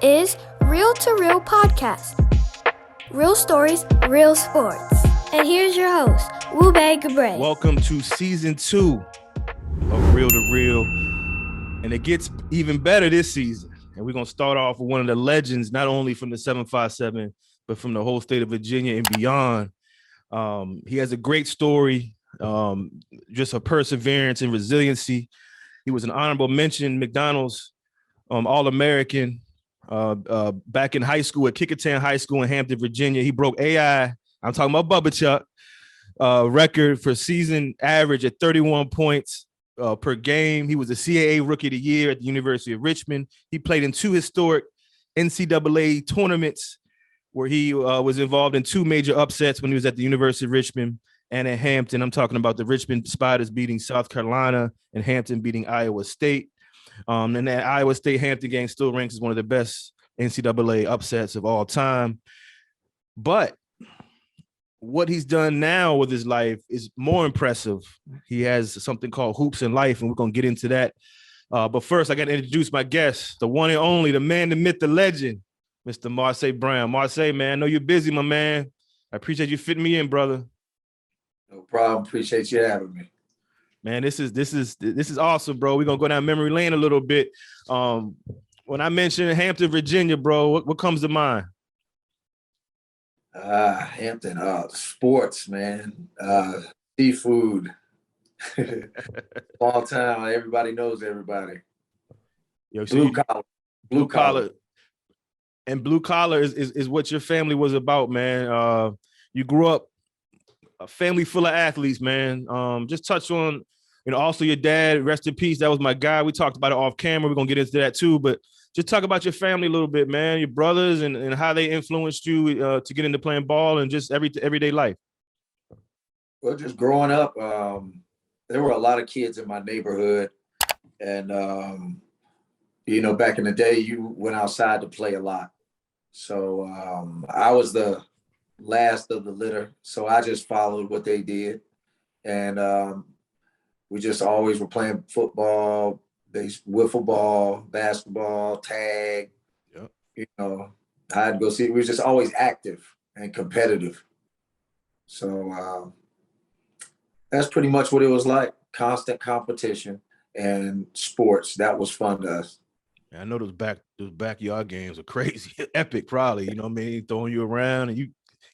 is Real to Real Podcast. Real stories, real sports. And here's your host, Wube Gabre. Welcome to season 2 of Real to Real. And it gets even better this season. And we're going to start off with one of the legends, not only from the 757, but from the whole state of Virginia and beyond. He has a great story, just a perseverance and resiliency. He was an honorable mention McDonald's All-American back in high school at Kecoughtan High School in Hampton, Virginia. He broke AI, I'm talking about Bubba Chuck, record for season average at 31 points per game. He was the CAA Rookie of the Year at the University of Richmond. He played in 2 historic NCAA tournaments where he was involved in 2 major upsets when he was at the University of Richmond and at Hampton. I'm talking about the Richmond Spiders beating South Carolina and Hampton beating Iowa State. And that Iowa State-Hampton game still ranks as one of the best NCAA upsets of all time. But what he's done now with his life is more impressive. He has something called Hoops in Life, and we're going to get into that. But first, I got to introduce my guest, the one and only, the man, the myth, the legend, Mr. Marseilles Brown. Marseille, man, I know you're busy, my man. I appreciate you fitting me in, brother. No problem. Appreciate you having me. Man, this is awesome, bro. We're gonna go down memory lane a little bit. When I mention Hampton, Virginia, bro, what comes to mind? Hampton, sports, man. Seafood. Small town. Everybody knows everybody. Yo, Blue collar. And blue collar is what your family was about, man. You grew up a family full of athletes, man. Just touch on, also your dad, rest in peace. That was my guy. We talked about it off camera. We're going to get into that too, but just talk about your family a little bit, man, your brothers and how they influenced you to get into playing ball and just everyday life. Well, just growing up, there were a lot of kids in my neighborhood. And, back in the day, you went outside to play a lot. So I was the last of the litter. So I just followed what they did. And we just always were playing football, wiffle ball, basketball, tag. Yep. I had to go see. We were just always active and competitive. So that's pretty much what it was like. Constant competition and sports. That was fun to us. I know those backyard games are crazy, epic, probably. Throwing you around and you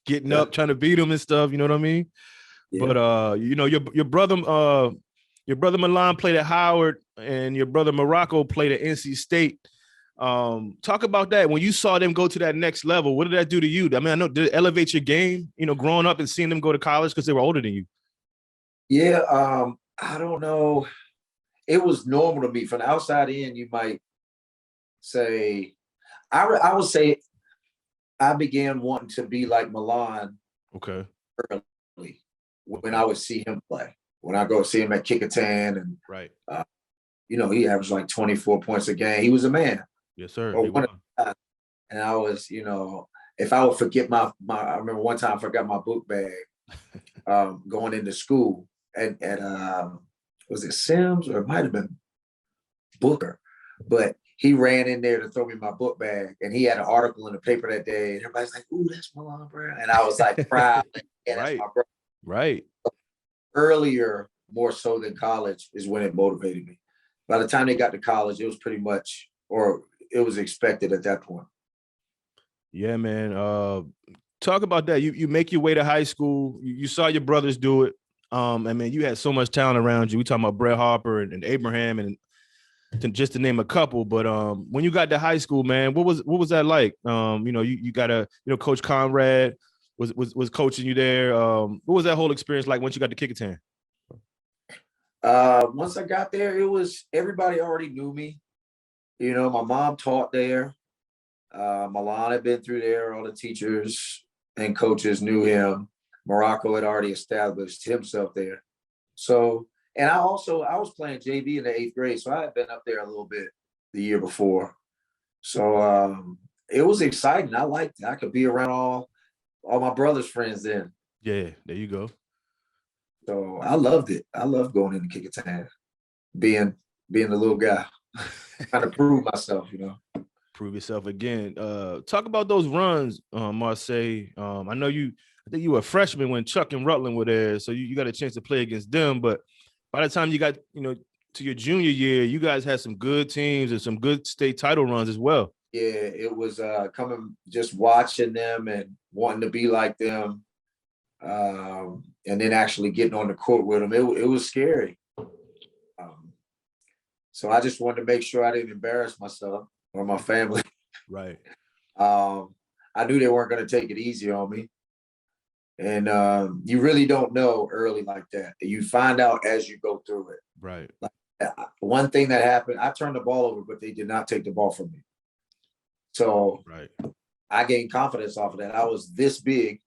getting up, trying to beat them and stuff. You know what I mean? Yeah. But your brother Milan played at Howard, and your brother Morocco played at NC State. Talk about that. When you saw them go to that next level, what did that do to you? I mean, I know, did it elevate your game? Growing up and seeing them go to college because they were older than you. Yeah, I don't know. It was normal to me. From the outside in, you might say, I would say I began wanting to be like Milan. Okay. Early when I would see him play. When I go see him at Kecoughtan and right. He averaged like 24 points a game. He was a man. Yes, sir. And I was, if I would forget I remember one time I forgot my book bag going into school and was it Sims or it might have been Booker, but he ran in there to throw me my book bag, and he had an article in the paper that day, and everybody's like, "Ooh, that's Milan Brown," and I was like proud. And right. That's my brother. Right. Earlier, more so than college, is when it motivated me. By the time they got to college, it was pretty much, or it was expected at that point. Yeah, man. Talk about that. You make your way to high school. You saw your brothers do it. You had so much talent around you. We talking about Brett Harper and Abraham and just to name a couple. But when you got to high school, man, what was that like? You got Coach Conrad was coaching you there. What was that whole experience like once you got to Kecoughtan? Once I got there, it was everybody already knew me. My mom taught there. Milan had been through there. All the teachers and coaches knew him. Morocco had already established himself there. So, and I was playing JV in the 8th grade, so I had been up there a little bit the year before. So it was exciting. I liked it. I could be around all my brother's friends then. Yeah, there you go. So I loved it. I loved going into Kecoughtan, being the little guy, trying to prove myself, Prove yourself again. Talk about those runs, Marseille. I think you were a freshman when Chuck and Rutland were there, so you got a chance to play against them. But by the time you got, to your junior year, you guys had some good teams and some good state title runs as well. Yeah, it was coming, just watching them and wanting to be like them, and then actually getting on the court with them. It was scary. So I just wanted to make sure I didn't embarrass myself or my family. Right. I knew they weren't going to take it easy on me. And you really don't know early like that. You find out as you go through it. Right. Like, one thing that happened, I turned the ball over, but they did not take the ball from me. So right. I gained confidence off of that. I was this big.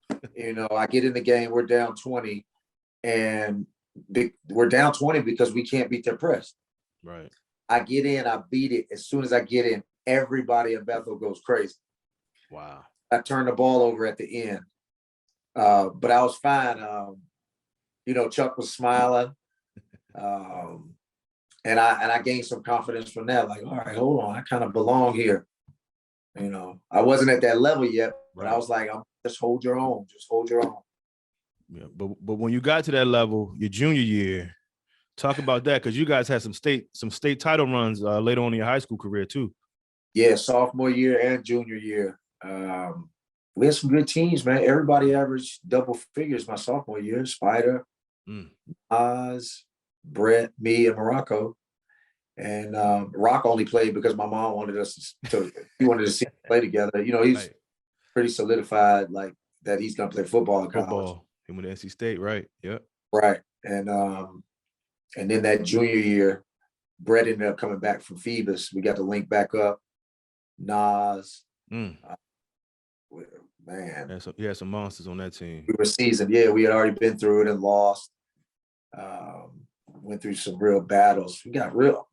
I get in the game, we're down 20, and we're down 20 because we can't beat their press. Right. I get in, I beat it. As soon as I get in, everybody in Bethel goes crazy. Wow. I turned the ball over at the end. But I was fine. Chuck was smiling. And I gained some confidence from that. Like, all right, hold on, I kind of belong here. I wasn't at that level yet, but I was like, just hold your own. Just hold your own. Yeah, but when you got to that level, your junior year, talk about that, because you guys had some state title runs later on in your high school career too. Yeah, sophomore year and junior year. We had some good teams, man. Everybody averaged double figures my sophomore year. Spider, Oz, Brett, me, and Morocco. And Rock only played because my mom wanted us he wanted to see us play together. He's pretty solidified, like that he's gonna play football in college. Him with NC State, right? Yep. Right. And then that junior year, Brett ended up coming back from Phoebus. We got to link back up. Nas. Man. He had some monsters on that team. We were seasoned. Yeah, we had already been through it and lost. Went through some real battles. We got real.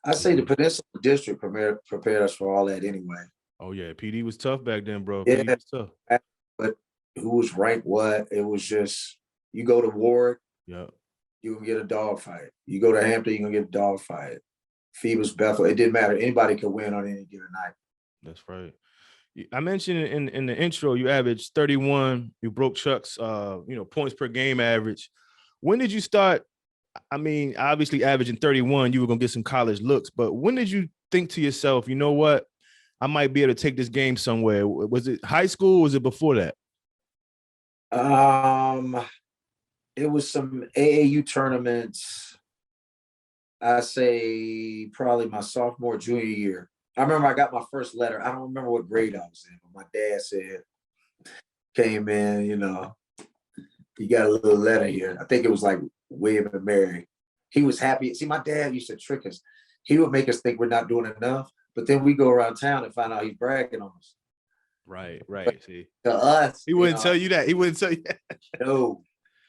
I say the Peninsula District prepared us for all that anyway. Oh yeah, PD was tough back then, bro. Yeah, PD was tough. But who was ranked what? It was just, you go to Ward, yeah, you can get a dog fight. You go to Hampton, you can get a dog fight. Phoebus, Bethel, it didn't matter. Anybody could win on any given night. That's right. I mentioned in the intro, you averaged 31. You broke Chuck's points per game average. When did you start? I mean, obviously averaging 31, you were gonna get some college looks, but when did you think to yourself, you know what, I might be able to take this game somewhere? Was it high school or was it before that? It was some AAU tournaments. I say probably my sophomore, junior year. I remember I got my first letter. I don't remember what grade I was in, but my dad said, came in, you got a little letter here. I think it was like William and Mary. He was happy. See, my dad used to trick us. He would make us think we're not doing enough, but then we go around town and find out he's bragging on us. Right. But see, to us, he wouldn't tell you that. He wouldn't tell you that. No.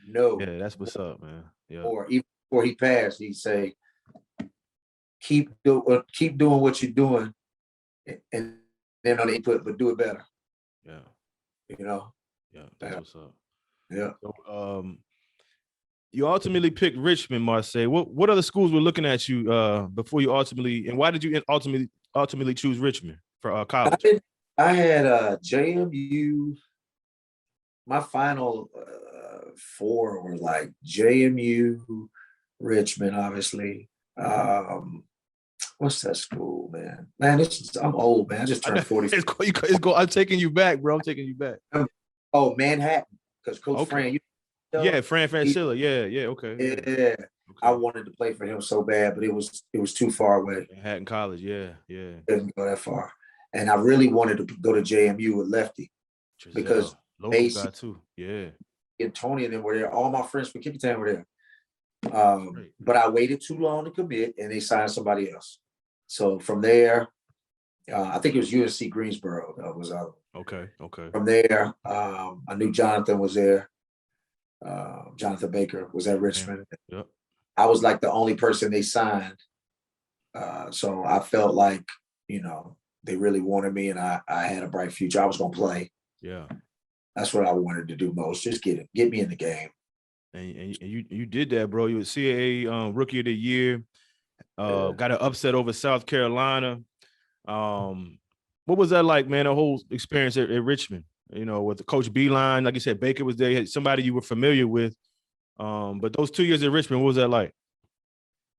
Yeah, that's what's up, man. Yeah. Or even before he passed, he'd say, keep doing what you're doing, and then on the input, but do it better. Yeah. Yeah, that's what's up. Yeah. So, you ultimately picked Richmond, Marseille. What other schools were looking at you before you ultimately, and why did you ultimately choose Richmond for college? I had JMU. My final four were like JMU, Richmond, obviously. What's that school, man? Man, I'm old, man. I just turned 40. I'm taking you back, bro. I'm taking you back. Oh, Manhattan, because Coach Fran. Fran Francilla. Yeah. Okay. Yeah. Okay. I wanted to play for him so bad, but it was too far away. Manhattan College. Yeah. Didn't go that far, and I really wanted to go to JMU with Lefty because local guy too. Yeah. And Tony and them were there. All my friends from Kecoughtan were there. But I waited too long to commit, and they signed somebody else. So from there, I think it was UNC Greensboro. That was okay. From there, I knew Jonathan was there. Jonathan Baker was at Richmond. Yep. I was like the only person they signed. So I felt like, they really wanted me, and I had a bright future. I was going to play. Yeah. That's what I wanted to do most. Just get me in the game. And you did that, bro. You were CAA Rookie of the Year. Got an upset over South Carolina. What was that like, man? The whole experience at Richmond, with the Coach Beeline, like you said, Baker was there, somebody you were familiar with. But those 2 years at Richmond, what was that like?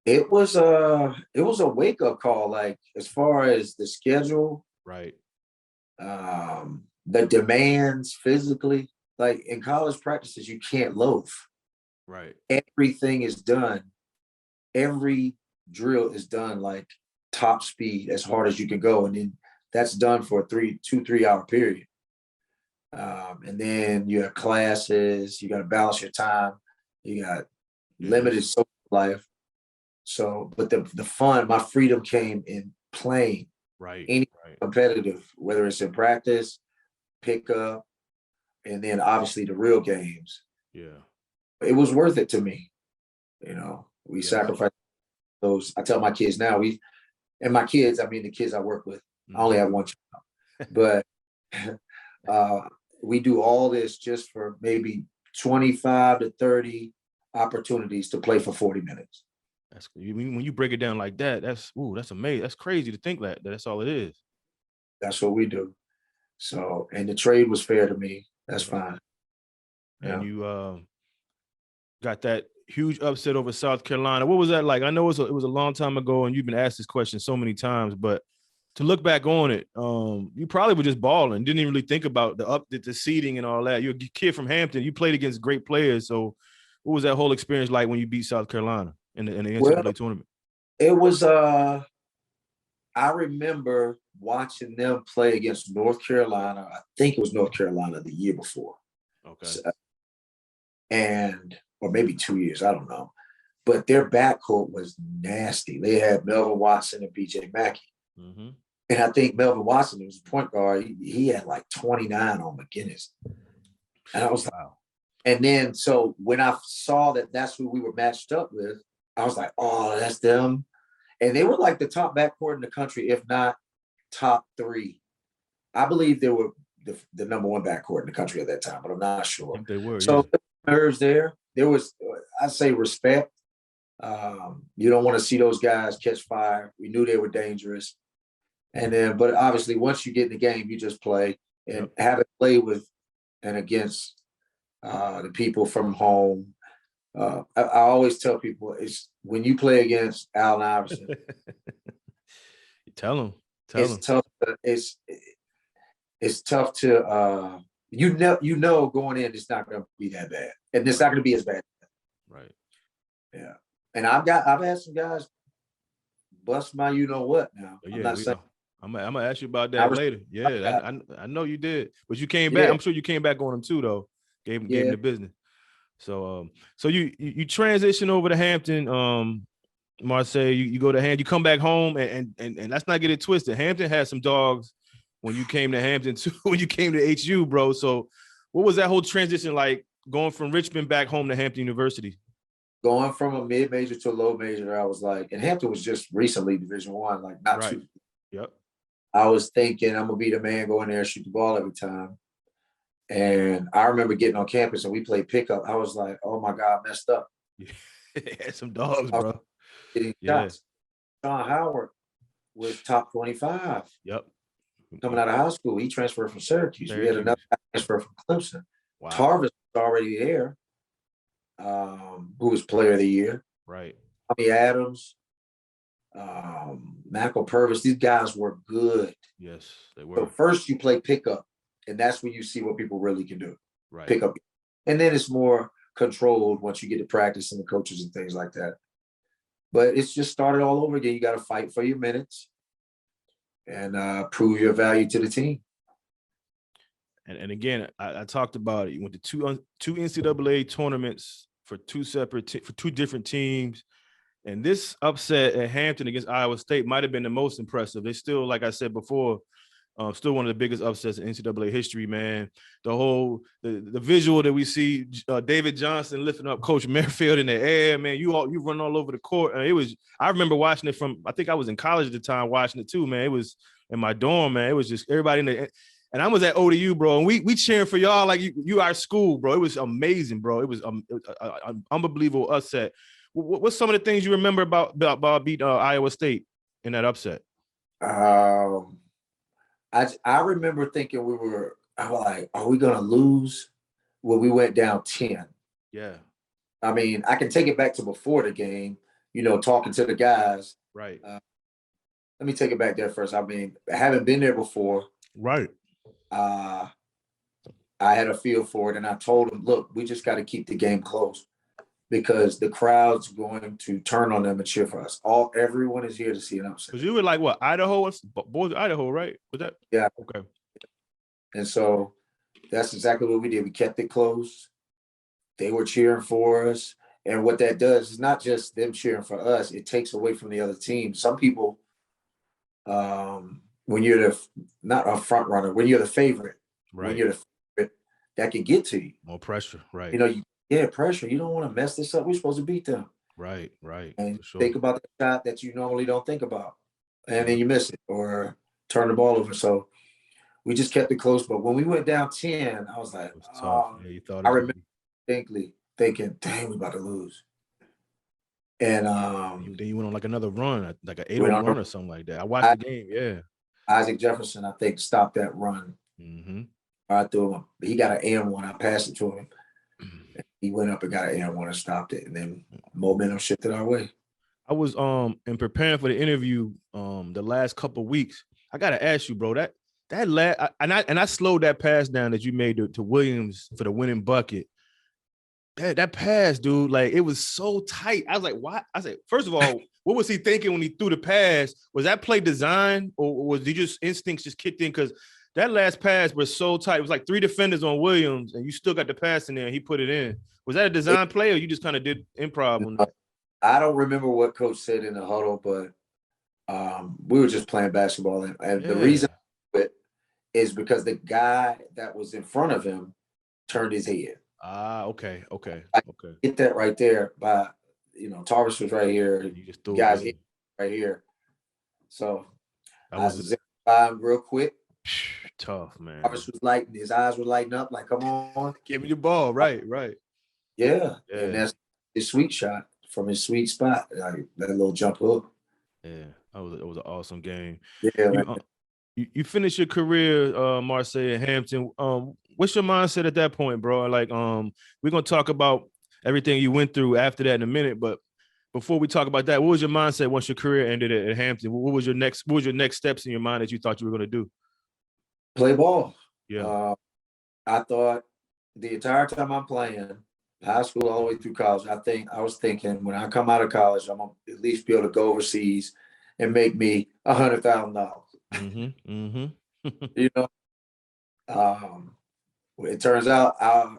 It was a wake-up call, like as far as the schedule, Right. The demands physically. Like in college practices, you can't loaf. Right. Everything is done. Every drill is done like top speed, as hard as you can go. And then that's done for a 3 hour period. And then you have classes, you got to balance your time. You got limited social life. So, but the fun, my freedom came in playing any competitive, whether it's in practice, pickup, and then obviously the real games. Yeah. It was worth it to me. We sacrificed those. I tell my kids now, and my kids, I mean the kids I work with, I only have one child, but we do all this just for maybe 25 to 30 opportunities to play for 40 minutes. That's when you break it down like that. That's amazing. That's crazy to think that that's all it is. That's what we do. So, and the trade was fair to me. That's fine. And you got that huge upset over South Carolina. What was that like? I know it was a long time ago, and you've been asked this question so many times, but to look back on it, you probably were just balling, didn't even really think about the seeding and all that. You're a kid from Hampton. You played against great players. So what was that whole experience like when you beat South Carolina in the NCAA tournament? It was I remember watching them play against North Carolina. I think it was North Carolina the year before. Okay. So, or maybe 2 years, I don't know. But their backcourt was nasty. They had Melvin Watson and BJ Mackey. Mm-hmm. And I think Melvin Watson, who was a point guard, he had like 29 on McGinnis. And I was like, wow. And then, so when I saw that that's who we were matched up with, I was like, oh, that's them. And they were like the top backcourt in the country, if not top 3. I believe they were the number 1 backcourt in the country at that time, but I'm not sure. I think they were, so nerves there. There was, I'd say, respect. You don't want to see those guys catch fire. We knew they were dangerous. And then, but obviously, once you get in the game, you just play and have it play with and against the people from home. I always tell people, it's when you play against Allen Iverson. Tell him. It's tough. It's tough to going in, it's not going to be that bad, and it's not going to be as bad. Right. Yeah. And I've had some guys bust my what now. I'm gonna ask you about that later. Yeah, I know you did, but you came back. I'm sure you came back on them too, though. Gave him the business. So you transition over to Hampton, Marseille. You go to Hampton. You come back home, and let's not get it twisted. Hampton had some dogs when you came to Hampton too. When you came to HU, bro. So what was that whole transition like, going from Richmond back home to Hampton University? Going from a mid-major to a low major, I was like, and Hampton was just recently Division I, like not too. Yep. I was thinking I'm gonna be the man, go in there and shoot the ball every time. And I remember getting on campus and we played pickup. I was like, oh my God, I messed up. Had some dogs, bro. Getting shots. Sean Howard was top 25. Yep. Coming out of high school, he transferred from Syracuse. We had another transfer from Clemson. Wow. Tarvis was already there, who was player of the year. Right. Tommy Adams, Michael Purvis, these guys were good. Yes, they were. So first you play pickup, and that's when you see what people really can do. Right. Pickup. And then it's more controlled once you get to practice and the coaches and things like that. But it's just started all over again. You got to fight for your minutes and prove your value to the team. And again, I talked about it. You went to two NCAA tournaments for two different teams. And this upset at Hampton against Iowa State might have been the most impressive. They still, like I said before, still one of the biggest upsets in NCAA history, man. The visual that we see, David Johnson lifting up Coach Merrifield in the air, man. You run all over the court. I remember watching it I think I was in college at the time watching it too, man. It was in my dorm, man. It was just everybody in the. And I was at ODU, bro, and we cheering for y'all like you our school, bro. It was amazing, bro. It was an unbelievable upset. What's some of the things you remember about beating Iowa State in that upset? Um, I remember thinking I was like, are we gonna lose when we went down 10? Yeah. I mean, I can take it back to before the game, talking to the guys. Right. Let me take it back there first. I mean, I haven't been there before. Right. I had a feel for it, and I told them, look, we just got to keep the game close because the crowd's going to turn on them and cheer for us. Everyone is here to see an upset. Because you were like, what, Idaho? Boys, Idaho, right? Was that? Yeah. Okay. And so that's exactly what we did. We kept it close. They were cheering for us. And what that does is not just them cheering for us, it takes away from the other team. Some people, when you're not a front runner, when you're the favorite, right. when you're the favorite, that can get to you. More pressure, right. Pressure. You don't want to mess this up. We're supposed to beat them. Right. And sure. think about the shot that you normally don't think about. And then you miss it or turn the ball over. So we just kept it close. But when we went down 10, I was like, yeah, you thought I remember distinctly thinking, dang, we about to lose. And then you went on like another run, like an 8-0 run or something like that. I watched the game, yeah. Isaac Jefferson, I think, stopped that run. Mm-hmm. I threw him. He got an and one. I passed it to him. He went up and got an and one and stopped it, and then momentum shifted our way. I was in preparing for the interview the last couple of weeks. I gotta ask you, bro, I slowed that pass down that you made to Williams for the winning bucket. That pass, dude, like it was so tight. I was like, why? I said, first of all, what was he thinking when he threw the pass? Was that play design or was he just instincts just kicked in? Because that last pass was so tight. It was like 3 defenders on Williams, and you still got the pass in there, and he put it in. Was that a design play, or you just kind of did improv? I don't remember what coach said in the huddle, but we were just playing basketball. And the reason is because the guy that was in front of him turned his head. Okay. Get that right there by, Tarvis was right here. You just threw guys it right here. So I was by him real quick. Tough, man. Tarvis was lighting, his eyes were lighting up like, come on. Give me the ball. Right. Yeah. And that's his sweet shot from his sweet spot, like that little jump hook. Yeah, it was an awesome game. Yeah. You finished your career, Marseille and Hampton. What's your mindset at that point, bro? Like, we're gonna talk about everything you went through after that in a minute, but before we talk about that, what was your mindset once your career ended at Hampton? What was your next steps in your mind that you thought you were gonna do? Play ball. Yeah. I thought the entire time I'm playing, high school all the way through college, I was thinking when I come out of college, I'm gonna at least be able to go overseas and make me $100,000. Mm-hmm. It turns out I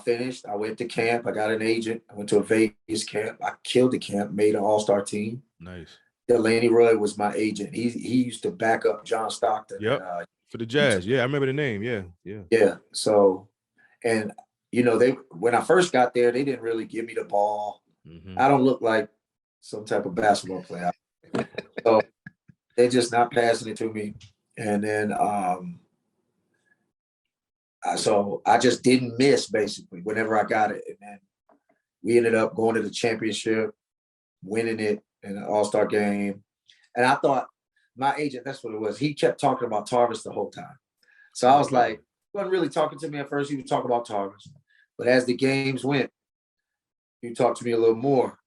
finished. I went to camp. I got an agent. I went to a Vegas camp. I killed the camp, made an all-star team. Nice. Delaney Roy was my agent. He used to back up John Stockton. Yep. For the Jazz. Yeah, I remember the name. Yeah. So, and when I first got there, they didn't really give me the ball. Mm-hmm. I don't look like some type of basketball player. So they're just not passing it to me. And then so I just didn't miss basically whenever I got it. And then we ended up going to the championship, winning it in an all-star game. And I thought my agent, that's what it was. He kept talking about Tarvis the whole time. So I was like, he wasn't really talking to me at first. He was talking about Tarvis. But as the games went, he talked to me a little more.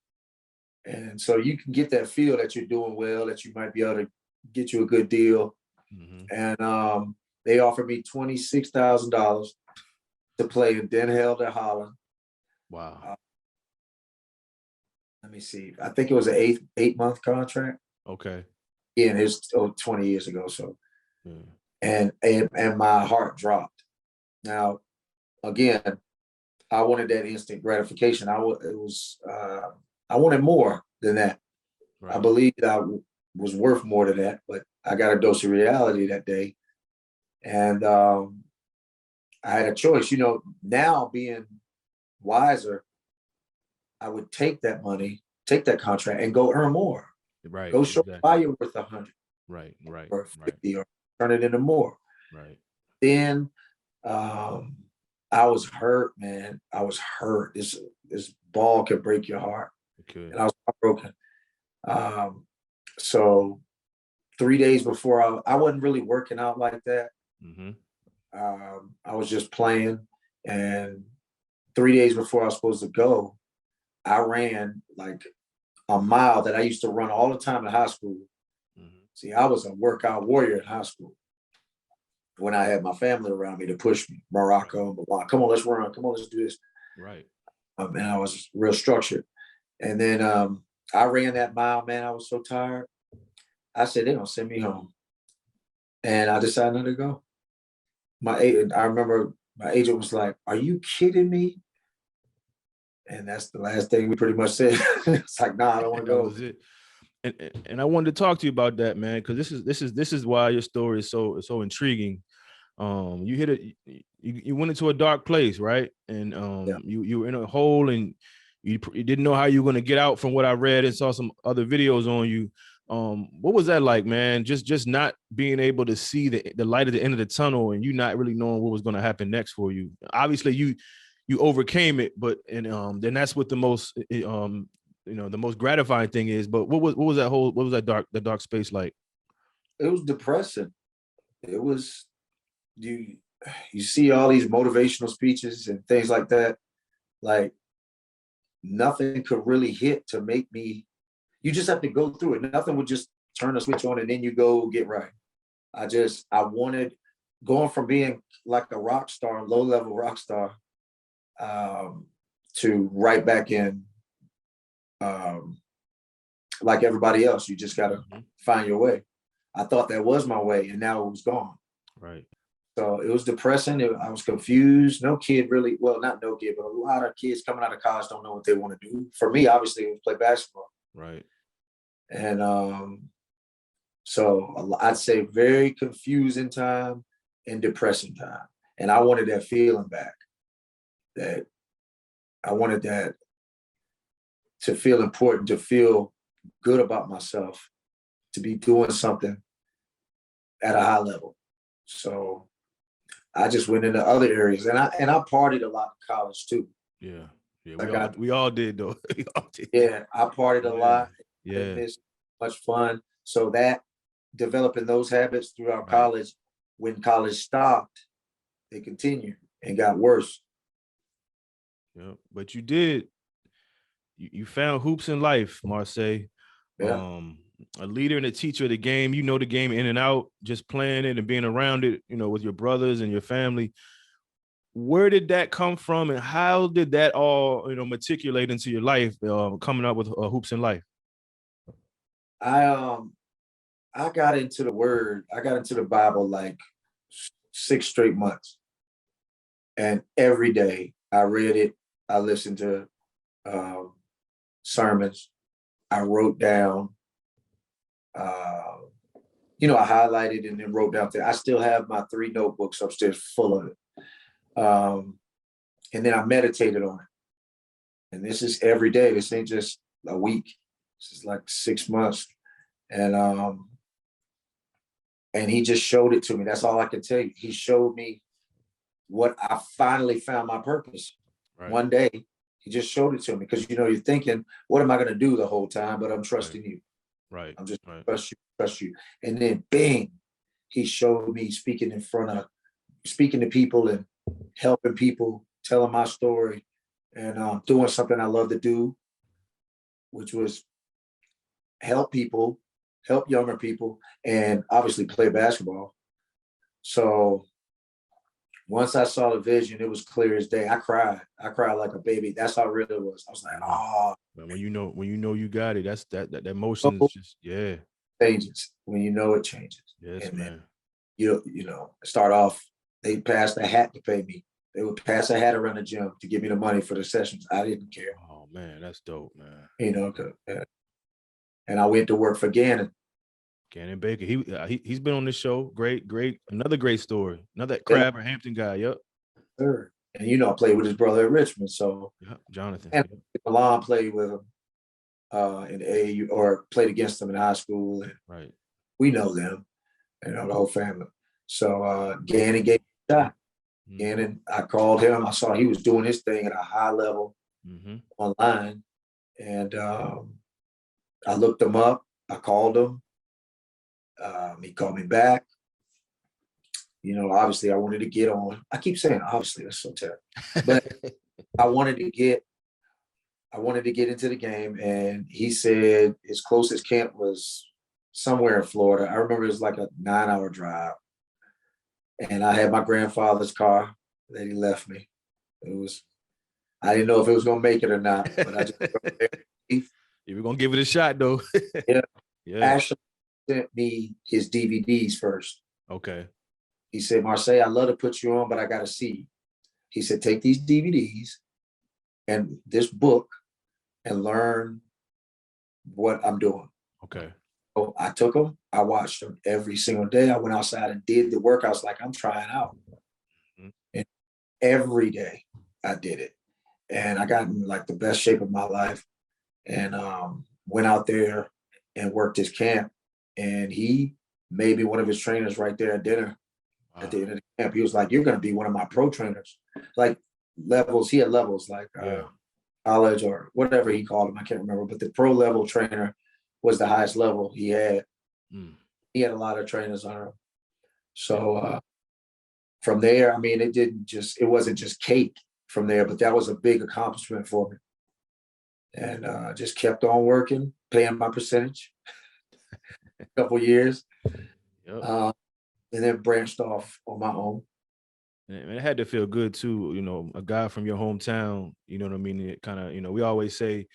And so you can get that feel that you're doing well, that you might be able to get you a good deal. Mm-hmm. And they offered me $26,000 to play in Den Helder, Holland. Wow. Let me see. I think it was an eight-month contract. Okay. Yeah, and it's 20 years ago. So, and my heart dropped. Now, again, I wanted that instant gratification. I wanted more than that. Right. I believed I was worth more than that, but I got a dose of reality that day. And I had a choice. Now being wiser, I would take that money, take that contract, and go earn more. Right. Go show why you're worth 100. Right. Or 50, or turn it into more. Right. Then I was hurt, man. I was hurt. This ball could break your heart. Okay. And I was heartbroken. So 3 days before I wasn't really working out like that. Mm-hmm. I was just playing, and 3 days before I was supposed to go, I ran like a mile that I used to run all the time in high school. Mm-hmm. See, I was a workout warrior in high school when I had my family around me to push me. Morocco, Milan, come on, let's run. Come on, let's do this. Right. And I was real structured. And then I ran that mile, man. I was so tired. I said, they're going to send me home. And I decided not to go. I remember my agent was like, are you kidding me? And that's the last thing we pretty much said. It's like, nah, I don't want to That go. was it. And I wanted to talk to you about that, man, because this is why your story is so intriguing. You hit you went into a dark place, right? And Yeah. you were in a hole, and you didn't know how you were going to get out. From what I read and saw some other videos on you, what was that like, man? Just not being able to see the light at the end of the tunnel, and you not really knowing what was going to happen next for you. Obviously, you overcame it, but then that's what the most the most gratifying thing is. But what was that dark space like? It was depressing. It was you see all these motivational speeches and things like that. Like nothing could really hit to make me. You just have to go through it. Nothing would just turn a switch on and then you go get right. I wanted going from being like a rock star, low level rock star, to right back in like everybody else. You just got to find your way. I thought that was my way, and now it was gone. Right. So it was depressing. I was confused. No kid really, well, not no kid, but a lot of kids coming out of college don't know what they want to do. For me, obviously, it was play basketball. Right. And so I'd say very confusing time and depressing time. And I wanted that feeling back. That I wanted that to feel important, to feel good about myself, to be doing something at a high level. So I just went into other areas, and I partied a lot in college too. Yeah. Like we all did though. We all did. Yeah, I partied a lot. Yeah. It's much fun. So that developing those habits throughout college, when college stopped, they continued and got worse. Yeah, but you did. You found hoops in life, Marseille. Yeah. A leader and a teacher of the game. You know the game in and out, just playing it and being around it, with your brothers and your family. Where did that come from, and how did that all, matriculate into your life, coming up with hoops in life? I got into the word. I got into the Bible like 6 straight months, and every day I read it. I listened to sermons. I wrote down. I highlighted and then wrote down. I still have my 3 notebooks upstairs full of it. And then I meditated on it. And this is every day. This ain't just a week. This is like 6 months. And he just showed it to me. That's all I can tell you. He showed me what I finally found my purpose. Right. One day, he just showed it to me, because you're thinking, what am I going to do the whole time? But I'm trusting you. Right. I'm just trust you. And then bang, he showed me speaking to people and helping people, telling my story, and doing something I love to do, which was help people, help younger people, and obviously play basketball. So once I saw the vision, it was clear as day. I cried like a baby. That's how real it was. I was like, oh. When you know you got it, that's that emotion is just, yeah. Changes. When you know it changes. Yes, and man. Then, start off, they passed a hat to pay me. They would pass a hat around the gym to give me the money for the sessions. I didn't care. Oh, man, that's dope, man. And I went to work for Gannon. Gannon Baker. He's been on this show. Great, another great story. Another Crab or Hampton guy. Yep. Sure. And I played with his brother at Richmond. So Jonathan. And Milan played with him in AAU, or played against them in high school. And right. We know them, the whole family. So Gannon gave me a shot. Gannon, I called him. I saw he was doing his thing at a high level online. And I looked him up. I called him. He called me back. You know, obviously I wanted to get on. I keep saying obviously, that's so terrible. But I wanted to get into the game, and he said his closest camp was somewhere in Florida. I remember it was like a 9-hour drive. And I had my grandfather's car that he left me. I didn't know if it was gonna make it or not, but I just You were gonna give it a shot though. yeah. Yeah. Ashley sent me his DVDs first. Okay. He said, Marseille, I'd love to put you on, but I got to see you. He said, take these DVDs and this book and learn what I'm doing. Okay. So I took them. I watched them every single day. I went outside and did the workouts like I'm trying out. Mm-hmm. And every day I did it. And I got in like the best shape of my life, and went out there and worked his camp. And he made me one of his trainers right there at dinner. Wow. At the end of the camp, he was like, you're going to be one of my pro trainers. Like levels, he had levels like college or whatever he called them. I can't remember, but the pro level trainer was the highest level he had. Mm. He had a lot of trainers on him. So from there, I mean, it wasn't just cake from there, but that was a big accomplishment for me. And just kept on working, paying my percentage a couple years. Yep. And then branched off on my own. And it had to feel good too, you know, a guy from your hometown, you know what I mean? It kind of, you know, we always say,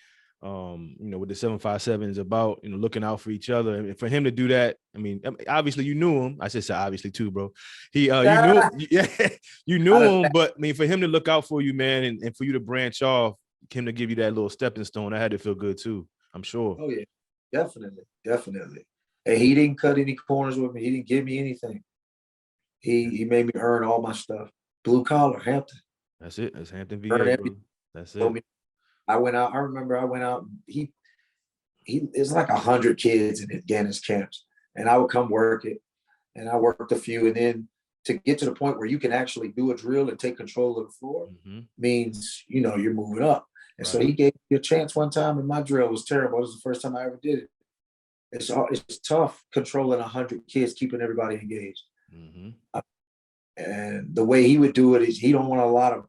you know, with the 757 is about, you know, looking out for each other. And for him to do that, I mean, obviously you knew him. I said obviously too, bro. You knew him, but I mean, for him to look out for you, man, and for you to branch off, him to give you that little stepping stone, that had to feel good too, I'm sure. Oh yeah, definitely. And he didn't cut any corners with me. He didn't give me anything. He made me earn all my stuff. Blue collar, Hampton. That's it. That's Hampton VA, bro. That's it. I went out. I remember I went out. It's like 100 kids in his camps, and I would come work it, and I worked a few, and then to get to the point where you can actually do a drill and take control of the floor means, you know, you're moving up. And so he gave me a chance one time, and my drill was terrible. It was the first time I ever did it. It's tough controlling 100 kids, keeping everybody engaged. Mm-hmm. And the way he would do it is he don't want a lot of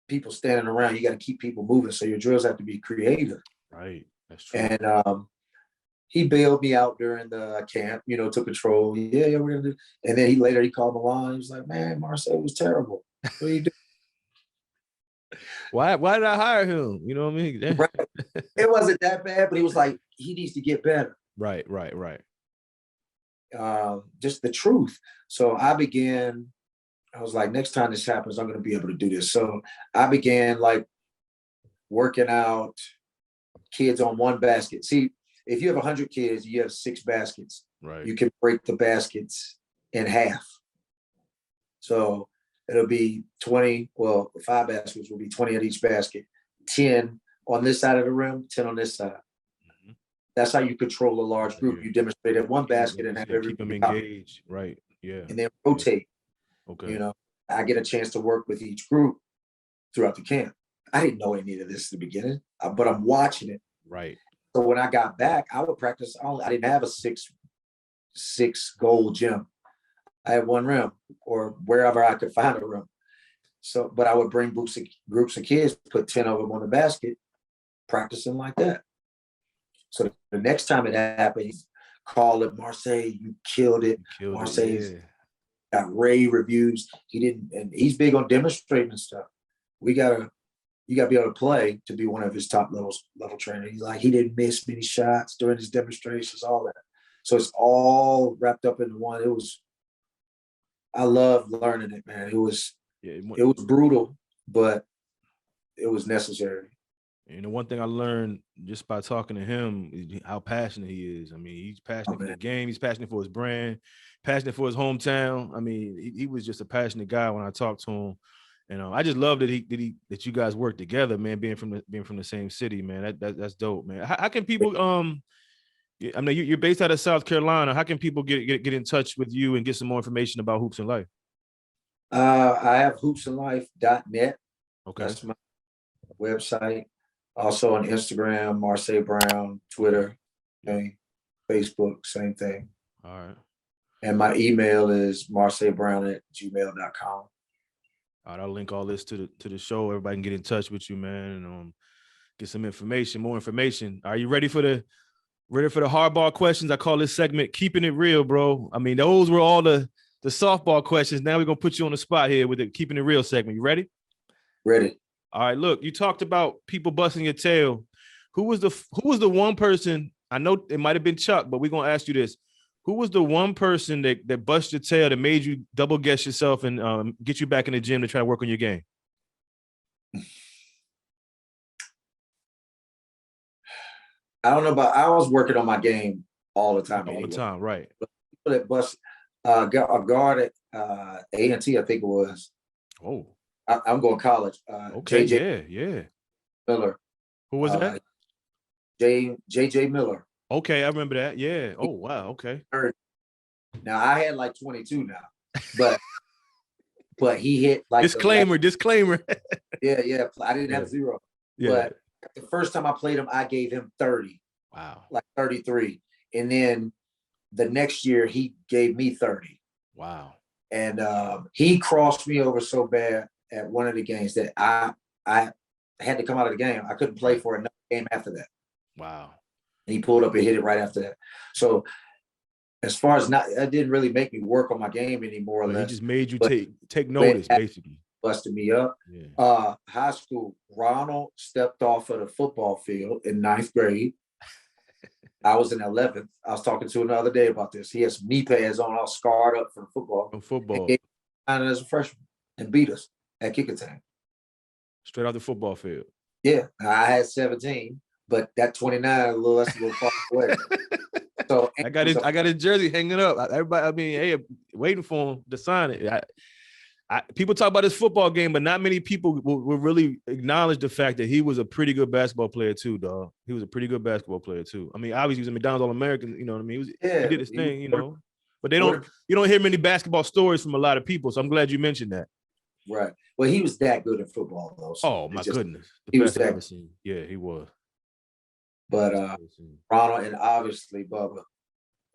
people standing around. You got to keep people moving. So your drills have to be creative. Right. That's true. And he bailed me out during the camp, you know, took control. Yeah, we're going to do. And then he called Milan. He was like, man, Marseille was terrible. What do you do? Why did I hire him? You know what I mean? Right. It wasn't that bad, but he was like, he needs to get better. Right. Just the truth. So I was like, next time this happens, I'm going to be able to do this. So I began like working out kids on one basket. See, if you have 100 kids, you have 6 baskets. Right. You can break the baskets in half. So it'll be 20, 5 baskets will be 20 at each basket, 10 on this side of the rim, 10 on this side. Mm-hmm. That's how you control a large group. You demonstrate at one basket and have everybody keep them engaged. Right. Yeah. And then rotate. Okay. You know, I get a chance to work with each group throughout the camp. I didn't know any of this at the beginning, but I'm watching it. Right. So when I got back, I would practice. I didn't have a six goal gym. I had one rim, or wherever I could find a rim. So, but I would bring groups of kids, put 10 of them on the basket, practicing like that. So the next time it happened, call it Marseille, you killed it. Marseille's got rave reviews. He didn't, and he's big on demonstrating stuff. You gotta be able to play to be one of his top level trainers. He's like, he didn't miss many shots during his demonstrations, all that. So it's all wrapped up into one. I loved learning it, man. It was brutal, but it was necessary. And the one thing I learned just by talking to him is how passionate he is. I mean, he's passionate for the game. He's passionate for his brand, passionate for his hometown. I mean, he was just a passionate guy when I talked to him. And I just love that that you guys work together, man. Being from the same city, man. That's dope, man. How can people I mean, you're based out of South Carolina. How can people get in touch with you and get some more information about Hoops and Life? I have hoopsandlife.net. Okay. That's my website. Also on Instagram, Marseilles Brown, Twitter, Facebook, same thing. All right. And my email is marseillesbrown@gmail.com. All right, I'll link all this to the show. Everybody can get in touch with you, man, and get some information, more information. Are you ready for the hardball questions? I call this segment "Keeping It Real," bro. I mean, those were all the softball questions. Now we're gonna put you on the spot here with the "Keeping It Real" segment. You ready? Ready. All right. Look, you talked about people busting your tail. Who was the one person? I know it might have been Chuck, but we're gonna ask you this: who was the one person that busted your tail that made you double guess yourself and get you back in the gym to try to work on your game? I don't know about. I was working on my game all the time. All the time, right? But people that bust a guard at A&T, I think it was. Oh, I'm going college. okay, yeah. Miller. Who was that? JJ Miller. Okay, I remember that. Yeah. Oh, wow. Okay. Now I had like 22 now, but he hit like disclaimer. Yeah. I didn't have 0. Yeah. But the first time I played him, I gave him 30. Wow. Like 33. And then the next year he gave me 30. Wow. And he crossed me over so bad at one of the games that I had to come out of the game. I couldn't play for another game after that. Wow. And he pulled up and hit it right after that. So as far as that didn't really make me work on my game anymore. Well, he just made you take notice, basically. Busted me up. Yeah. High school, Ronald stepped off of the football field in 9th grade. I was in 11th. I was talking to him the other day about this. He had some knee pads on. I was scarred up from football. From football. And as a freshman and beat us at Kecoughtan. Straight off the football field. Yeah. I had 17, but that 29 a little far away. So I got his jersey hanging up. Everybody, I mean, hey, waiting for him to sign it. People talk about his football game, but not many people will really acknowledge the fact that he was a pretty good basketball player too, dog. He was a pretty good basketball player too. I mean, obviously he was a McDonald's All-American, you know what I mean? He did his thing, you know. But you don't hear many basketball stories from a lot of people, so I'm glad you mentioned that. Right. Well, he was that good in football, though. So oh my goodness, he was that. Yeah, he was. But Ronald and obviously Bubba,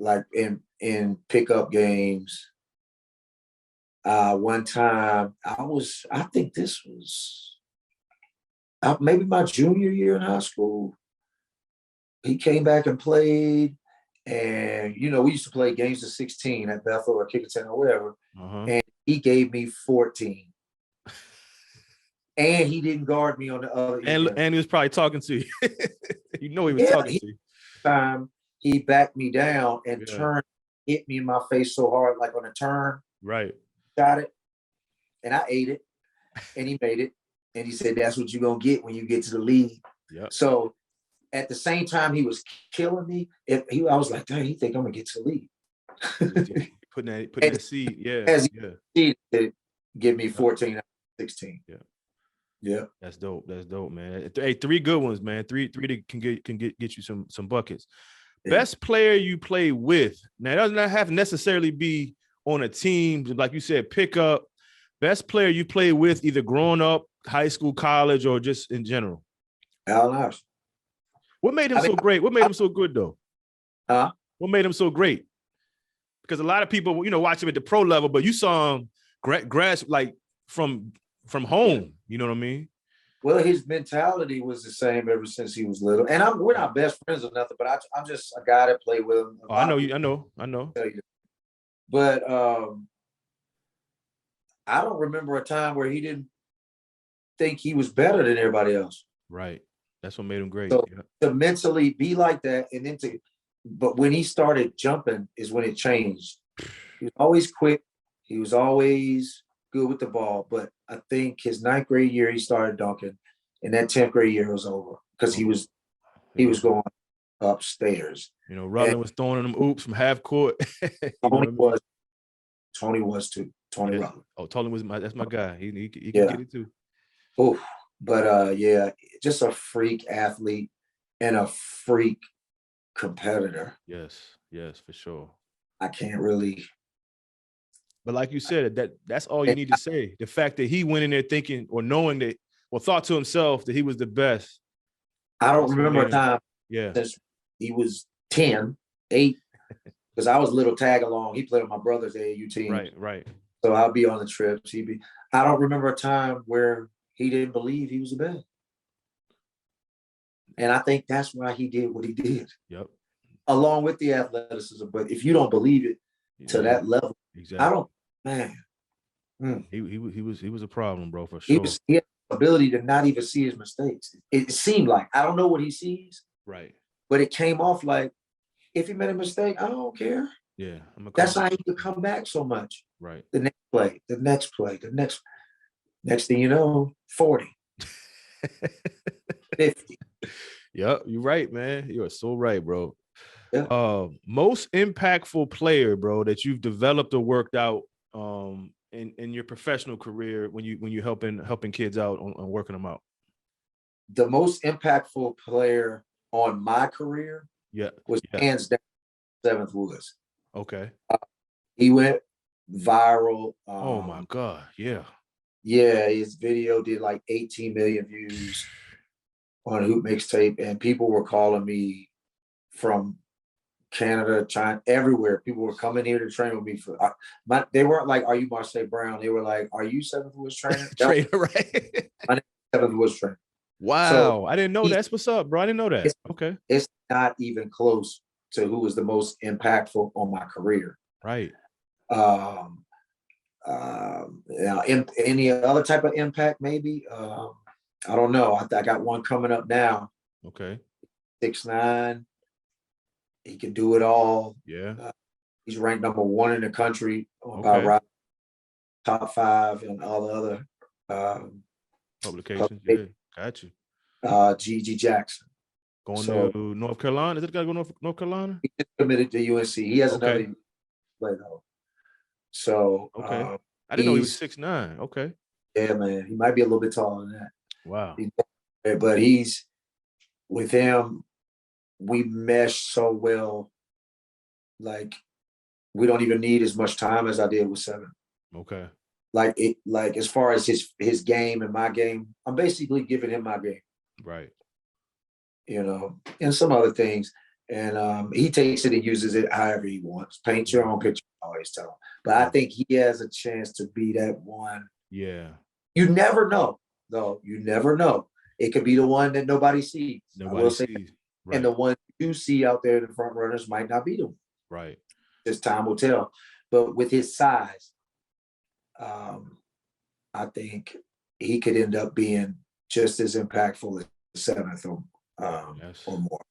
like in pickup games. One time I think this was maybe my junior year in high school. He came back and played, and we used to play games of 16 at Bethel or Kecoughtan or whatever. And he gave me 14. And he didn't guard me on the other end. And he was probably talking to you. He was talking to you. Time he backed me down and hit me in my face so hard, like on a turn. Right. Got it. And I ate it. And he made it. And he said, that's what you're going to get when you get to the league. Yep. So at the same time he was killing me, I was like, dang, he think I'm going to get to the league. putting that seed. Yeah. As he did give me 14 out of 16. Yeah. Yeah. That's dope, man. Hey, 3 good ones, man. Three that can get you some buckets. Yeah. Best player you play with. Now, it doesn't have to necessarily be on a team, like you said, pick up. Best player you play with, either growing up, high school, college, or just in general. Allen Iverson. What made him so great? What made him so good, though? What made him so great? Because a lot of people, watch him at the pro level, but you saw him grasp like from home. You know what I mean? Well, his mentality was the same ever since he was little. And we're not best friends or nothing, but I'm just a guy that played with him. Oh, I know. But I don't remember a time where he didn't think he was better than everybody else. Right. That's what made him great. So to mentally be like that, and then but when he started jumping is when it changed. He was always quick. He was always good with the ball. But I think his 9th grade year, he started dunking. And that 10th grade year was over because he was going upstairs. Rutland was throwing them oops from half court. Tony was too. Tony Rutland. Oh, Tony was that's my guy. He can get it too. Oh, but just a freak athlete and a freak competitor. Yes, for sure. I can't really. But like you said, that's all you need to say. The fact that he went in there thinking or knowing that, thought to himself that he was the best. I don't remember a time since he was 10, 8, because I was little tag along. He played on my brother's AAU team. Right. So I'll be on the trips. I don't remember a time where he didn't believe he was the best. And I think that's why he did what he did. Yep. Along with the athleticism. But if you don't believe it to that level, exactly. I don't, man. He was a problem, bro, for sure. He had the ability to not even see his mistakes. It seemed like, I don't know what he sees. Right. But it came off like, if he made a mistake, I don't care. Yeah. That's how he could come back so much. Right. The next play, the next play, the next thing you know, 40. 50. Yep, you're right, man. You are so right, bro. Yeah. Most impactful player, bro, that you've developed or worked out in your professional career when you're helping kids out and working them out. The most impactful player on my career was hands down Seventh Woods. Okay. He went viral. Oh my God. Yeah. Yeah, his video did like 18 million views on Hoop Mixtape, and people were calling me from Canada, China, everywhere. People were coming here to train with me. They weren't like, "Are you Marseilles Brown?" They were like, "Are you Seventh Woods trainer?" Trainer, right? My name is Seventh Woods trainer. Wow, so I didn't know that's what's up, bro. I didn't know that. Okay, it's not even close to who was the most impactful on my career. Right. Any other type of impact, maybe. I don't know. I got one coming up now. Okay. 6'9". He can do it all. Yeah. He's ranked #1 in the country about top 5 and all the other publications. Yeah, got you. G.G. Jackson. Going to North Carolina. Is it going to go North Carolina? He just committed to UNC. He has another play though. So I didn't know he was 6'9". Okay. Yeah, man. He might be a little bit taller than that. Wow. But with him, we mesh so well. Like, we don't even need as much time as I did with Seven. Okay. Like as far as his game and my game, I'm basically giving him my game. Right. And some other things. And he takes it and uses it however he wants. Paint your own picture, I always tell him. But I think he has a chance to be that one. Yeah. You never know, though. You never know. It could be the one that nobody sees. Nobody sees. Right. And the one you see out there, the front runners, might not be the one. Right. Just time will tell. But with his size, I think he could end up being just as impactful as Seventh or more.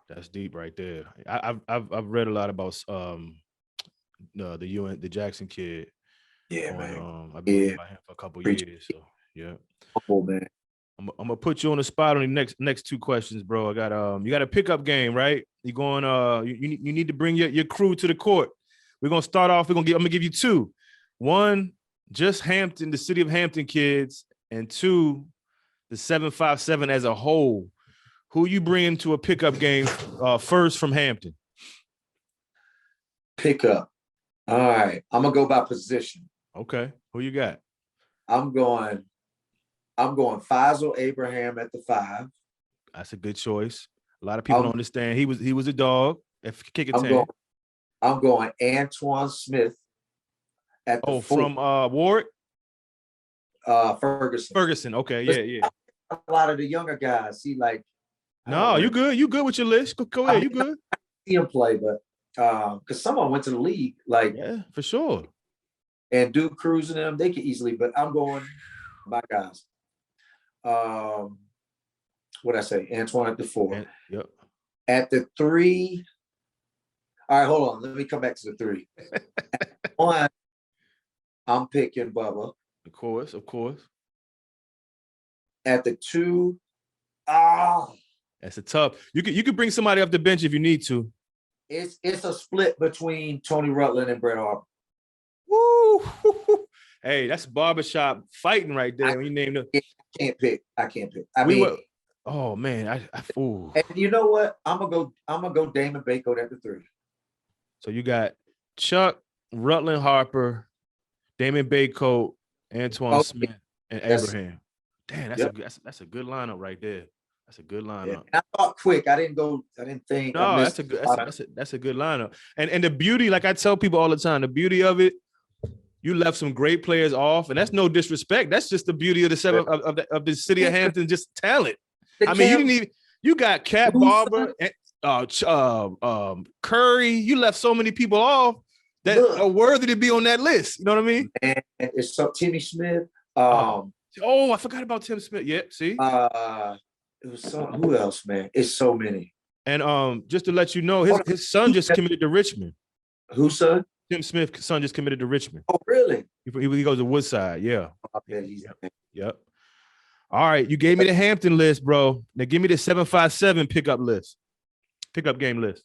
That's deep right there. I've read a lot about the Jackson kid. Yeah, man. I've been about him for a couple years. So yeah. Oh, man. I'm gonna put you on the spot on the next two questions, bro. I got you got a pickup game, right? You going you need to bring your crew to the court. We're gonna start off. I'm gonna give you two. One, just Hampton, the city of Hampton kids, and two, the 757 as a whole. Who you bring to a pickup game first from Hampton? Pickup. All right. I'm gonna go by position. Okay. Who you got? I'm going Faisal Abraham at the 5. That's a good choice. A lot of people don't understand. He was a dog at Kecoughtan. I'm going Antoine Smith at the 4. From Ward? Ferguson. Ferguson. Okay. Yeah. A lot of the younger guys see No, you good. You good with your list. Go ahead. You good. I see him play, but because someone went to the league, yeah, for sure. And Duke Cruz and them, they could easily, but I'm going my guys. What'd I say? Antoine at the 4. Yep. At the 3. All right, hold on. Let me come back to the 3. At 1, I'm picking Bubba. Of course. At the 2, that's a tough. You could bring somebody off the bench if you need to. It's a split between Tony Rutland and Brett Harper. Woo! Hey, that's barbershop fighting right there. When you name the, I can't pick. Oh man, ooh. And you know what? I'm gonna go Damon Bacot at the 3. So you got Chuck, Rutland Harper, Damon Bacot, Antoine Smith, and Abraham. Damn, that's a good lineup right there. That's a good Yeah. lineup. And I thought quick. I didn't think. No, that's a good lineup. And the beauty, like I tell people all the time, the beauty of it, you left some great players off, and that's no disrespect. That's just the beauty of the city of Hampton, just talent. I mean, you got Cat Barber, Curry. You left so many people off that are worthy to be on that list. You know what I mean? And it's Timmy Smith. I forgot about Tim Smith. Yeah, see. It was who else, man? It's so many. And just to let you know, his son just committed to Richmond. Whose son? Tim Smith's son just committed to Richmond. Oh, really? He goes to Woodside. Yeah. Okay. Yep. All right, you gave me the Hampton list, bro. Now give me the 757 pickup game list.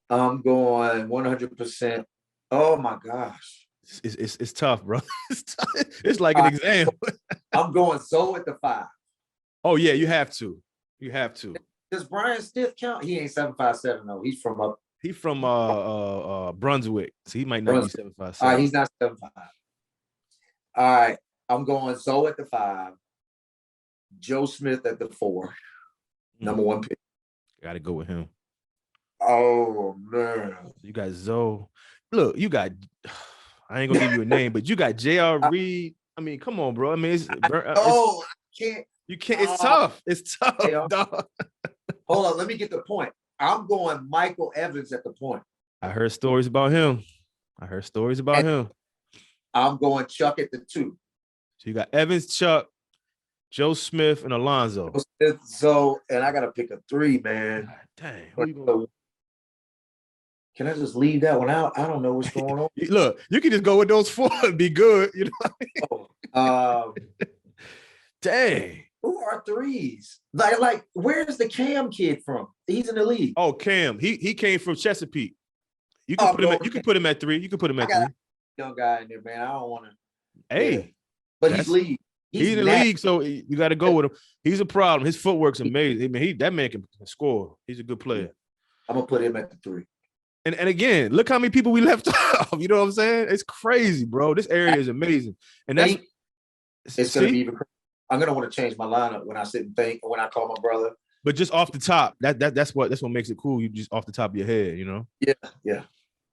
I'm going 100%. Oh my gosh, it's tough, bro. It's like an exam. I'm going Zoe at the 5. Oh yeah, you have to. Does Brian Stiff count? He ain't 757 though. He's from Brunswick, so he might not be 757. All right, he's not 7'5". All right, I'm going Zoe at the 5. Joe Smith at the 4. Number 1 pick. Got to go with him. Oh man, you got Zoe. Look, you got. I ain't gonna give you a name, but you got J.R. Reed. I mean, come on, bro. I mean, I can't. You can't. It's tough. It's tough. Dog. Hold on. Let me get the point. I'm going Michael Evans at the point. I heard stories about him. I'm going Chuck at the 2. So you got Evans, Chuck, Joe Smith, and Alonzo. So, and I gotta pick a 3, man. God, dang. Who you gonna... Can I just leave that one out? I don't know what's going on. Look, you can just go with those 4 and be good. You know what I mean? Dang. Who are 3s? Like, where's the Cam kid from? He's in the league. Oh, Cam. He came from Chesapeake. You can put him at 3. You can put him at 3. Young guy in there, man. I don't want to. Hey, yeah. But he's league. He's in the league, so you got to go with him. He's a problem. His footwork's amazing. I mean, that man can score. He's a good player. I'm gonna put him at the 3. And again, look how many people we left off. You know what I'm saying? It's crazy, bro. This area is amazing, and it's gonna be even crazy. I'm gonna want to change my lineup when I sit and think, or when I call my brother. But just off the top, that's what makes it cool. You just off the top of your head, you know? Yeah.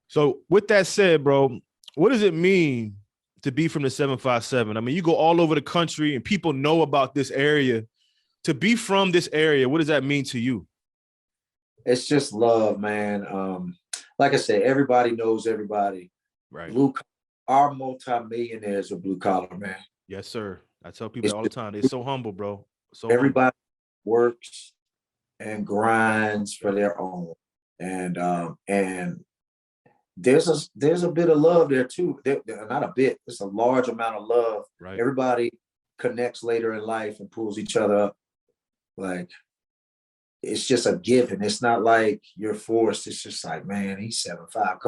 So with that said, bro, what does it mean to be from the 757? I mean, you go all over the country and people know about this area. To be from this area, what does that mean to you? It's just love, man. Like I said, everybody knows everybody. Right. Our multi-millionaires are blue collar, man. Yes, sir. I tell people all the time. They're so humble, bro. So everybody works and grinds for their own. And there's a bit of love there too. Not a bit, it's a large amount of love. Right. Everybody connects later in life and pulls each other up. Like, it's just a given. It's not like you're forced. It's just like, man, he's 7'5".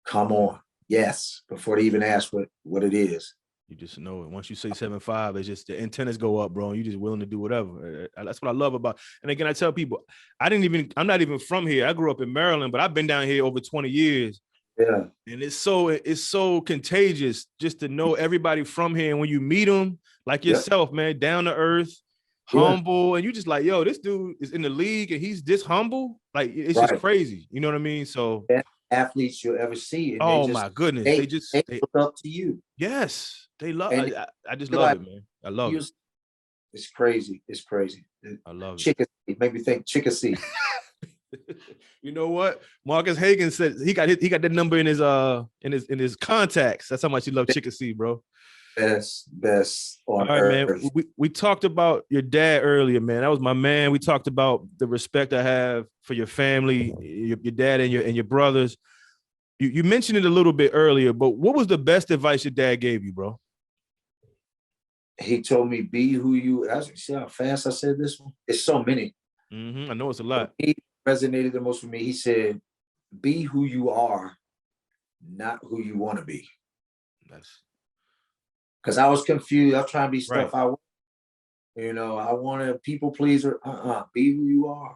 Come on. Yes. Before they even ask what it is. You just know it. Once you say 7'5", it's just the antennas go up, bro. And you're just willing to do whatever. That's what I love about. And again, I tell people, I'm not even from here. I grew up in Maryland, but I've been down here over 20 years. Yeah. And it's so contagious just to know everybody from here. And when you meet them, like yourself, man, down to earth, humble, and you just like, yo, this dude is in the league and he's this humble. Like, it's just crazy. You know what I mean? So athletes you'll ever see. And my goodness. They look up to you. Yes. They love it. I just love it, man. I love it. It's crazy. I love it. Make me think Chickasee. You know what? Marcus Hagan said he got that number in his contacts. That's how much he loved Chickasee, bro. Best on all right, earth. Man. We talked about your dad earlier, man. That was my man. We talked about the respect I have for your family, your dad and your brothers. You mentioned it a little bit earlier, but what was the best advice your dad gave you, bro? He told me, be who you. See how fast I said this one? It's so many. Mm-hmm. I know it's a lot. He resonated the most with me. He said, be who you are, not who you want to be. Because I was confused. I was trying to be stuff I want. I want a people pleaser. Be who you are.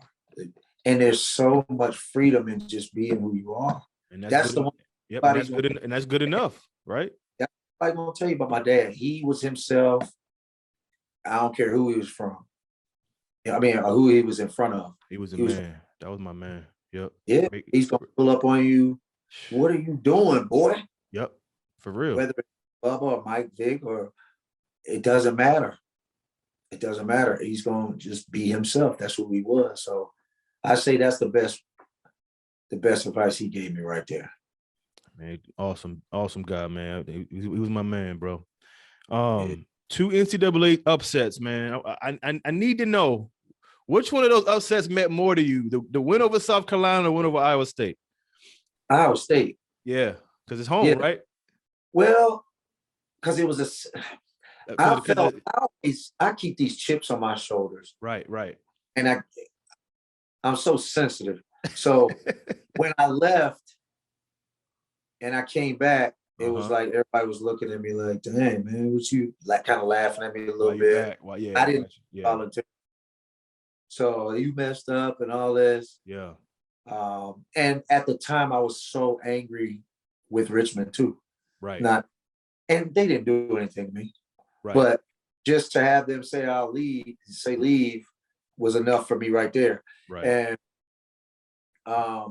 And there's so much freedom in just being who you are. And that's the one. Yep, and that's good enough, right? I'm going to tell you about my dad. He was himself. I don't care who he was from. I mean, who he was in front of. He was a man. That was my man. Yep. Yeah, he's gonna pull up on you. What are you doing, boy? Yep. For real. Whether it's Bubba or Mike Vick, or it doesn't matter. It doesn't matter. He's gonna just be himself. That's who he was. So I say that's the best advice he gave me right there. Man, awesome guy, man. He was my man, bro. 2 NCAA upsets, man. I need to know which one of those upsets meant more to you, the win over South Carolina or win over Iowa State? Iowa State. Yeah, because it's home, right? Well, because it was I keep these chips on my shoulders. Right. And I'm so sensitive. So when I left and I came back, it was like everybody was looking at me like, "Dang, man, what you like?" Kind of laughing at me a little bit. Well, yeah, I didn't volunteer. So you messed up and all this. Yeah. And at the time, I was so angry with Richmond too. Right. And they didn't do anything to me. Right. But just to have them say I'll leave was enough for me right there. Right. And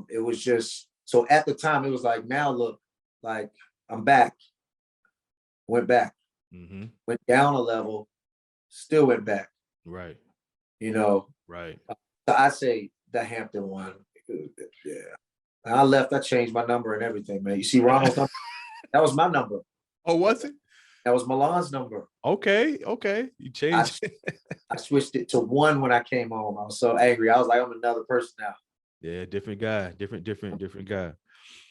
it was just, so at the time it was like, now look, like I'm back. Went back. Went down a level, still went back. Right. You know. Right. So I say the Hampton one. Yeah. I left, I changed my number and everything, man. You see Ronald's number? That was my number. Oh, was it? That was Milan's number. Okay. You changed it. I switched it to 1 when I came home. I was so angry. I was like, I'm another person now. Yeah, different guy. Different guy.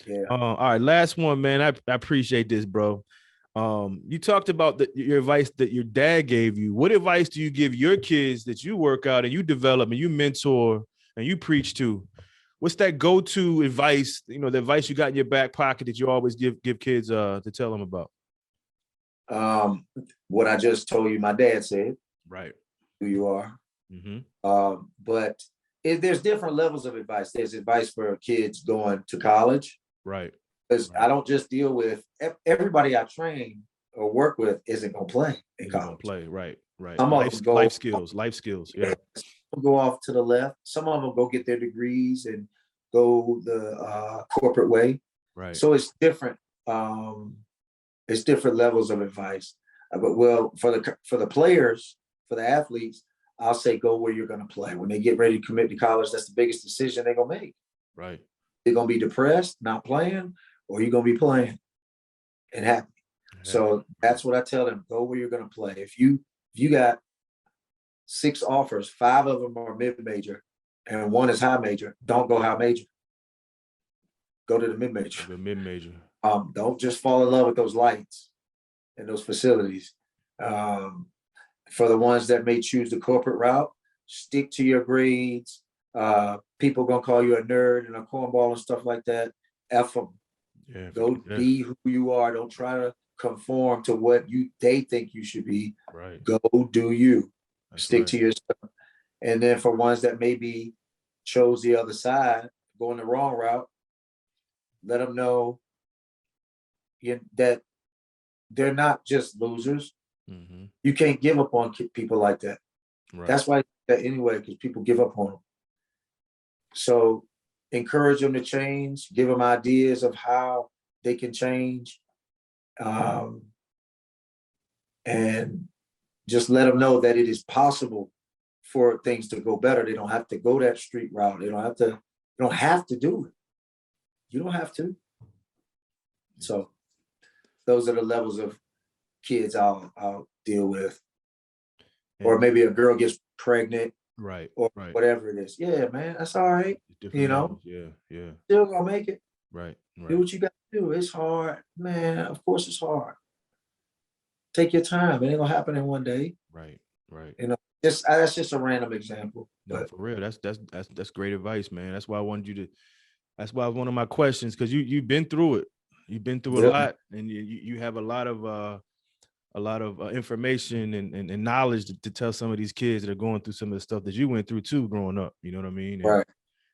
Yeah. All right, last one, man. I appreciate this, bro. You talked about your advice that your dad gave you. What advice do you give your kids that you work out and you develop and you mentor and you preach to? What's that go-to advice, the advice you got in your back pocket that you always give kids to tell them about? What I just told you, my dad said. Right. Who you are. But there's different levels of advice. There's advice for kids going to college. Right. Because I don't just deal with everybody I train or work with isn't going to play in college. Right. Life skills. Yeah. Some go off to the left. Some of them go get their degrees and go the corporate way. Right. So it's different. It's different levels of advice. But for the players, for the athletes, I'll say go where you're going to play. When they get ready to commit to college, that's the biggest decision they're going to make. Right. They're going to be depressed, not playing, or you're going to be playing and happy. So that's what I tell them. Go where you're going to play. If you got 6 offers, 5 of them are mid-major and 1 is high major, don't go high major. Go to the mid-major. The mid-major. Don't just fall in love with those lights and those facilities. For the ones that may choose the corporate route, stick to your grades. People gonna call you a nerd and a cornball and stuff like that. F them. Yeah, go be who you are. Don't try to conform to what they think you should be. Right. Go do you. Stick to your stuff. And then for ones that maybe chose the other side, going the wrong route, let them know that they're not just losers. You can't give up on people like that. Right. That's why anyway, because people give up on them. So encourage them to change, give them ideas of how they can change, and just let them know that it is possible for things to go better. They don't have to go that street route. They don't have to do it. You don't have to. So those are the levels of kids I'll deal with. Or maybe a girl gets pregnant. Right. Or whatever it is. Yeah, man, that's all right. Levels. Yeah. Still gonna make it. Right. Do what you got to do. It's hard, man. Of course it's hard. Take your time. It ain't gonna happen in one day. Right. That's just a random example. No, for real. That's great advice, man. That's why I wanted you to. That's why one of my questions, because you've been through it. You've been through a lot, and you have a lot of information and knowledge to tell some of these kids that are going through some of the stuff that you went through too growing up. You know what I mean? Right.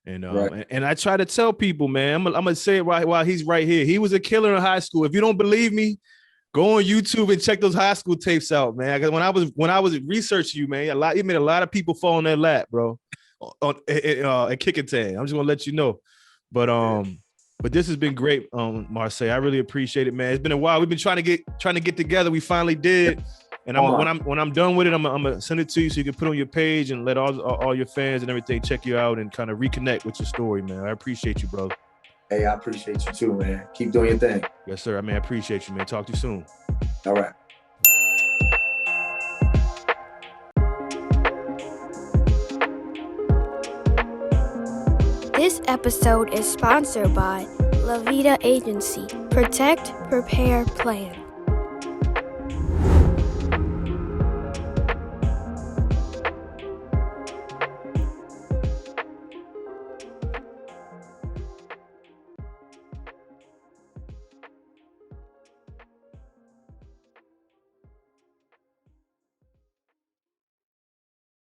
And I try to tell people, man, I'm gonna say it while he's right here. He was a killer in high school. If you don't believe me, Go on YouTube and check those high school tapes out, man. Because when I was researching you, man, you made a lot of people fall in their lap, bro. At Kecoughtan. I'm just gonna let you know. But this has been great, Marseille. I really appreciate it, man. It's been a while. We've been trying to get together. We finally did. And when I'm done with it, I'm gonna send it to you so you can put it on your page and let all your fans and everything check you out and kind of reconnect with your story, man. I appreciate you, brother. Hey, I appreciate you too, man. Keep doing your thing. Yes, sir. I mean, I appreciate you, man. Talk to you soon. All right. This episode is sponsored by La Vida Agency. Protect, prepare, plan.